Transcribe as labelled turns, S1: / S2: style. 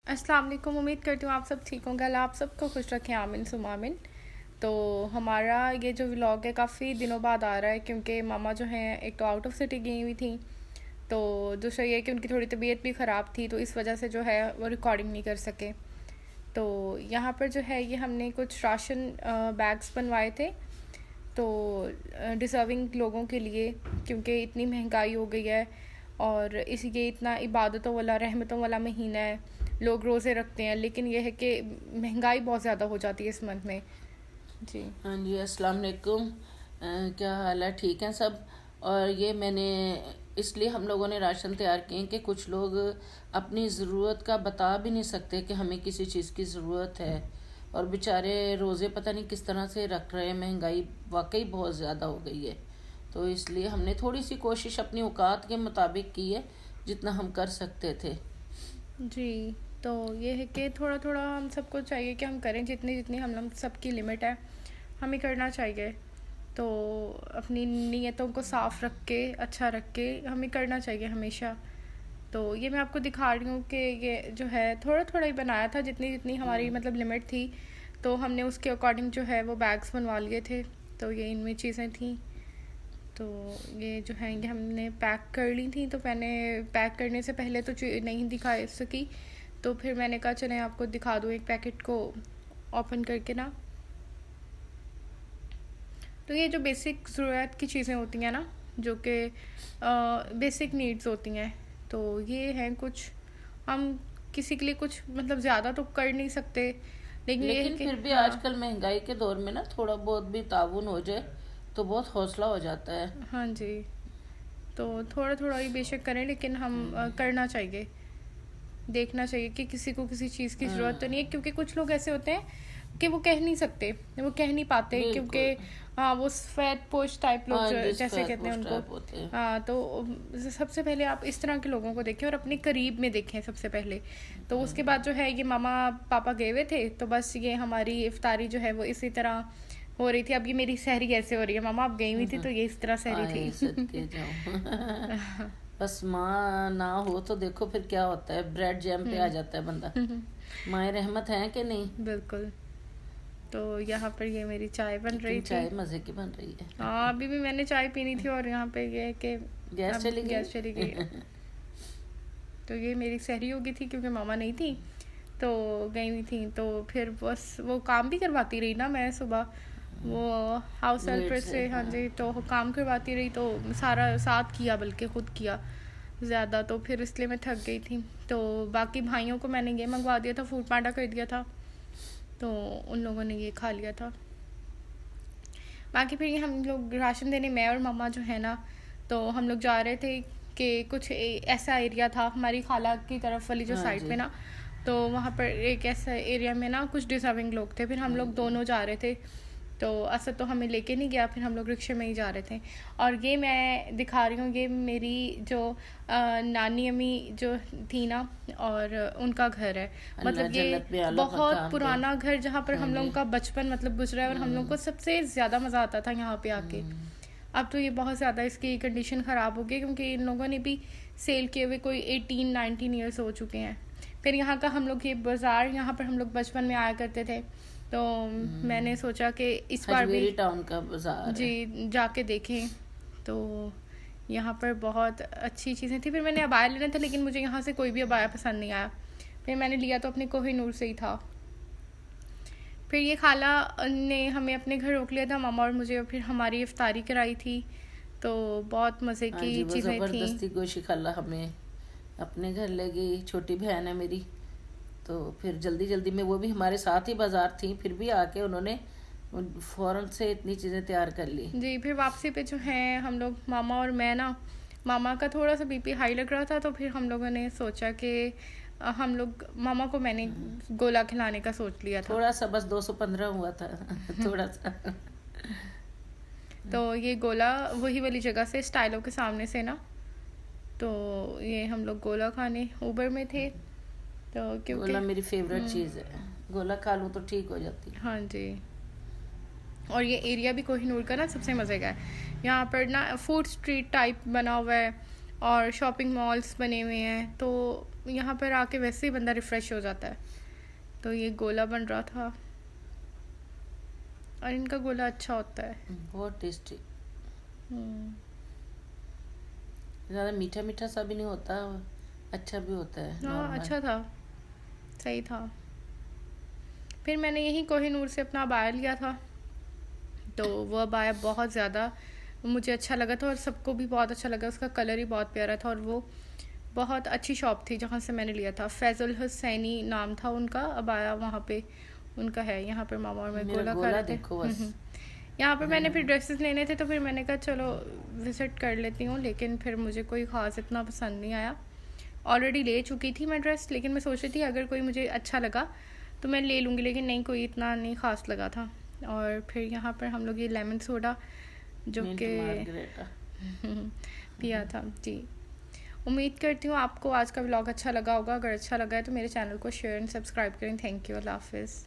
S1: अस्सलाम वालेकुम। उम्मीद करती हूँ आप सब ठीक होंगे। अल्लाह आप सबको खुश रखें, आमीन सुम आमीन। तो हमारा ये जो व्लॉग है काफ़ी दिनों बाद आ रहा है क्योंकि मामा जो हैं एक तो आउट ऑफ सिटी गई हुई थी, तो दूसरा ये कि उनकी थोड़ी तबीयत भी ख़राब थी, तो इस वजह से जो है वो रिकॉर्डिंग नहीं कर सके। तो यहाँ पर जो है ये हमने कुछ राशन बैग्स बनवाए थे, तो डिज़र्विंग लोगों के लिए, क्योंकि इतनी महंगाई हो गई है और इसी के इतना इबादतों वाला रहमतों वाला महीना है, लोग रोज़े रखते हैं, लेकिन यह है कि महंगाई बहुत ज़्यादा हो जाती है इस मंथ में। जी
S2: हाँ जी, अस्सलाम वालेकुम। क्या हाल है? ठीक है सब। और ये मैंने इसलिए हम लोगों ने राशन तैयार किए कि कुछ लोग अपनी ज़रूरत का बता भी नहीं सकते कि हमें किसी चीज़ की ज़रूरत है, और बेचारे रोज़े पता नहीं किस तरह से रख रहे हैं। महंगाई वाकई बहुत ज़्यादा हो गई है, तो इसलिए हमने थोड़ी सी कोशिश अपनी औकात के मुताबिक की है, जितना हम कर सकते थे।
S1: जी। तो ये है कि थोड़ा थोड़ा हम सबको चाहिए कि हम करें, जितनी जितनी हम सबकी लिमिट है हमें करना चाहिए। तो अपनी नीयतों को साफ़ रख के, अच्छा रख के हमें करना चाहिए हमेशा। तो ये मैं आपको दिखा रही हूँ कि ये जो है थोड़ा थोड़ा ही बनाया था, जितनी जितनी हमारी मतलब लिमिट थी, तो हमने उसके अकॉर्डिंग जो है वो बैग्स बनवा लिए थे। तो ये इनमें चीज़ें थी, तो ये जो है ये हमने पैक कर ली थी। तो मैंने पैक करने से पहले तो नहीं दिखा सकी, तो फिर मैंने कहा चलें आपको दिखा दूँ एक पैकेट को ओपन करके ना। तो ये जो बेसिक ज़रूरत की चीज़ें होती हैं ना, जो कि बेसिक नीड्स होती हैं, तो ये हैं कुछ। हम किसी के लिए कुछ मतलब ज़्यादा तो कर नहीं सकते, लेकिन ये है
S2: लेकिन
S1: कि
S2: फिर भी
S1: हाँ।
S2: आजकल महंगाई के दौर में ना थोड़ा बहुत भी ताउन हो जाए तो बहुत हौसला हो जाता है।
S1: हाँ जी। तो थोड़ा थोड़ा ही बेशक करें, लेकिन हम करना चाहिए। देखना चाहिए कि किसी को किसी चीज़ की ज़रूरत तो नहीं है, क्योंकि कुछ लोग ऐसे होते हैं कि वो कह नहीं सकते, वो कह नहीं पाते, क्योंकि
S2: बिल्कुल।
S1: हाँ वो सफ़ेद पोश टाइप लोग
S2: हाँ,
S1: जो
S2: जिस
S1: जैसे
S2: फैट
S1: कहते हैं
S2: पोस्ट
S1: उनको।
S2: टाइप होते हैं।
S1: हाँ, तो सबसे पहले आप इस तरह के लोगों को देखें और अपने करीब में देखें सबसे पहले। तो उसके बाद जो है ये मामा पापा गए हुए थे, तो बस ये हमारी इफ्तारी जो है वो इसी तरह हो रही थी। अब ये मेरी सहरी कैसे हो रही है, मामा आप गई हुई थी तो ये इस तरह सहरी
S2: आए
S1: थी।
S2: सदके जाओ। बस माँ ना हो तो देखो फिर क्या होता है, ब्रेड जैम पे आ जाता है बंदा। माए रहमत है कि नहीं।
S1: बिल्कुल। तो यहाँ पर ये मेरी चाय बन रही
S2: लेकिन
S1: थी।
S2: चाय मजे की बन रही है।
S1: हाँ, अभी भी मैंने चाय पीनी थी और यहाँ पे ये है कि
S2: गैस
S1: अब
S2: चली
S1: गैस चली गई है।
S2: गई।
S1: तो ये मेरी सहरी हो गई थी क्योंकि मामा नहीं थी, तो गई हुई थी। तो फिर बस वो काम भी करवाती रही ना, मैं सुबह वो हाउस
S2: वेट
S1: हेल्पर
S2: से,
S1: से, हाँ
S2: हाँ।
S1: जी, तो काम करवाती रही, तो सारा साथ किया, बल्कि खुद किया ज़्यादा, तो फिर इसलिए मैं थक गई थी। तो बाकी भाइयों को मैंने ये मंगवा दिया था, फूड पांडा कर दिया था, तो उन लोगों ने ये खा लिया था। बाकी फिर ये हम लोग राशन देने, मैं और मम्मा जो है ना, तो हम लोग जा रहे थे कि कुछ ऐसा एरिया था हमारी खाला की तरफ वाली जो
S2: हाँ
S1: साइड
S2: जी।
S1: पे ना, तो वहाँ पर एक ऐसा एरिया में ना कुछ डिजर्विंग लोग थे। फिर हम
S2: हाँ
S1: लोग
S2: जी।
S1: दोनों जा रहे थे, तो असद तो हमें लेके नहीं गया, फिर हम लोग रिक्शे में ही जा रहे थे। और ये मैं दिखा रही हूँ, ये मेरी जो नानी अम्मी जो थी ना, और उनका घर है।
S2: अल्लाह
S1: मतलब ये
S2: जन्नत में आला
S1: बहुत
S2: मकाम दे।
S1: पुराना घर, जहाँ पर
S2: हाँ
S1: हम
S2: जी।
S1: लोगों का बचपन मतलब गुजरा है, और हम लोग को सबसे ज़्यादा मज़ा आता था यहाँ पे आके। अब तो ये बहुत ज़्यादा इसकी कंडीशन ख़राब हो गई, क्योंकि इन लोगों ने भी सेल किए हुए कोई 18-19 ईयर्स हो चुके हैं। फिर यहाँ का हम लोग ये बाज़ार, यहाँ पर हम लोग बचपन में आया करते थे, तो मैंने सोचा कि इस बार भी
S2: हजवेरी टाउन का बाजार है।
S1: जी जाके देखें। तो यहाँ पर बहुत अच्छी चीज़ें थी। फिर मैंने अबाया लेना था, लेकिन मुझे यहाँ से कोई भी अबाया पसंद नहीं आया, फिर मैंने लिया तो अपने कोहिनूर से ही था। फिर ये खाला ने हमें अपने घर रोक लिया था, मामा और मुझे, और फिर हमारी इफ्तारी कराई थी। तो बहुत मज़े
S2: हाँ
S1: की
S2: जी, वो
S1: चीज़ें थी।
S2: ज़बरदस्ती गोशी खाला हमें अपने घर ले गई। छोटी बहन है मेरी, तो फिर जल्दी जल्दी में, वो भी हमारे साथ ही बाजार थी, फिर भी आके उन्होंने फौरन से इतनी चीज़ें तैयार कर ली।
S1: जी, फिर वापसी पे जो है हम लोग, मामा और मैं ना, मामा का थोड़ा सा बीपी हाई लग रहा था, तो फिर हम लोगों ने सोचा कि हम लोग, मामा को मैंने गोला खिलाने का सोच लिया था।
S2: थोड़ा सा बस 215 हुआ था। थोड़ा सा।
S1: तो ये गोला वही वाली जगह से, स्टाइलों के सामने से ना, तो ये हम लोग गोला खाने ऊबर में थे, तो क्योंकि
S2: गोला मेरी फेवरेट चीज़ है, गोला खा लूँ तो ठीक हो जाती है।
S1: हाँ जी। और ये एरिया भी कोहिनूर का ना सबसे मज़े का है। यहाँ पर ना फूड स्ट्रीट टाइप बना हुआ है, और शॉपिंग मॉल्स बने हुए हैं, तो यहाँ पर आके वैसे ही बंदा रिफ़्रेश हो जाता है। तो ये गोला बन रहा था और इनका गोला अच्छा होता है।
S2: बहुत टेस्टी,
S1: हम्म,
S2: ज़्यादा मीठा मीठा सा भी नहीं होता, अच्छा भी होता है,
S1: हाँ
S2: नॉर्मल।
S1: अच्छा था, सही था। फिर मैंने यहीं कोहिनूर से अपना अबाया लिया था। तो वो अबाया बहुत ज़्यादा मुझे अच्छा लगा था और सबको भी बहुत अच्छा लगा, उसका कलर ही बहुत प्यारा था। और वो बहुत अच्छी शॉप थी जहाँ से मैंने लिया था, फैज़ुल हुसैनी नाम था उनका। अबाया वहाँ पे उनका है, यहाँ पर मामा और मैं
S2: मेरा
S1: गोला खा
S2: गोला
S1: रहे थे।
S2: देखो बस।
S1: यहाँ पे मैंने फिर ड्रेसेस लेने थे तो फिर मैंने कहा चलो विज़िट कर लेती हूँ, लेकिन फिर मुझे कोई ख़ास इतना पसंद नहीं आया। ऑलरेडी ले चुकी थी मैं ड्रेस, लेकिन मैं सोच रही थी अगर कोई मुझे अच्छा लगा तो मैं ले लूँगी, लेकिन नहीं, कोई इतना नहीं ख़ास लगा था। और फिर यहाँ पर हम लोग ये लेमन सोडा जो
S2: मिंट
S1: कि
S2: मार्गरेटा।
S1: पिया था जी। उम्मीद करती हूँ आपको आज का व्लॉग अच्छा लगा होगा। अगर अच्छा लगा है तो मेरे चैनल को शेयर एंड सब्सक्राइब करें। थैंक यू, अल्लाह हाफिज़।